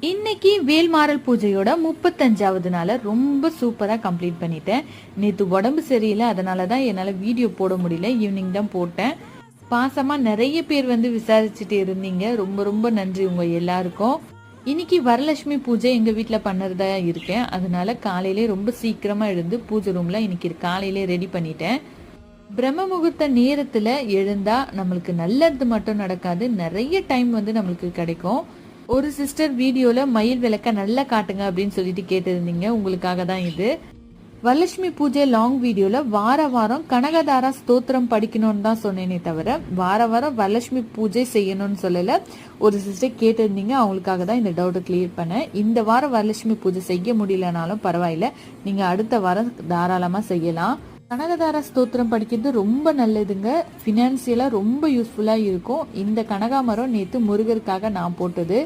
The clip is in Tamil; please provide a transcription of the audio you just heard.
இன்னைக்கு வேல்மாறல் பூஜையோட 35வது நாளை ரொம்ப சூப்பரா கம்ப்ளீட் பண்ணிட்டேன். நேத்து உடம்பு சரியில்லை, அதனாலதான் என்னால வீடியோ போட முடியல. ஈவினிங் தான் போட்டேன். பாசமா நிறைய பேர் விசாரிச்சுட்டு இருந்தீங்க. ரொம்ப ரொம்ப நன்றி உங்க எல்லாருக்கும். இன்னைக்கு வரலட்சுமி பூஜை எங்க வீட்டுல பண்ணுறதா இருக்கேன். அதனால காலையிலே ரொம்ப சீக்கிரமா எழுந்து பூஜை ரூம்ல இன்னைக்கு காலையிலே ரெடி பண்ணிட்டேன். பிரம்ம முகூர்த்த நேரத்துல எழுந்தா நம்மளுக்கு நல்லது மட்டும் நடக்காது, நிறைய டைம் நம்மளுக்கு கிடைக்கும். ஒரு சிஸ்டர் வீடியோல மயில் விளக்க நல்லா காட்டுங்க அப்படின்னு சொல்லிட்டு கேட்டிருந்தீங்க. உங்களுக்காக தான் இது. வரலட்சுமி பூஜை லாங் வீடியோல வார வாரம் கனகதாரா ஸ்தோத்திரம் படிக்கணும்னு தான் சொன்னேனே தவிர வார வாரம் வரலட்சுமி பூஜை செய்யணும்னு சொல்லல. ஒரு சிஸ்டர் கேட்டிருந்தீங்க, அவங்களுக்காக தான் இந்த டவுட்டை கிளியர் பண்ணேன். இந்த வாரம் வரலட்சுமி பூஜை செய்ய முடியலனாலும் பரவாயில்ல, நீங்க அடுத்த வாரம் தாராளமா செய்யலாம். கனகதாரா ஸ்தோத்திரம் படிக்கிறது ரொம்ப நல்லதுங்க. ஃபினான்சியலா ரொம்ப யூஸ்ஃபுல்லா இருக்கும். இந்த கனகாமரம் நேத்து முருகருக்காக நான் போட்டது.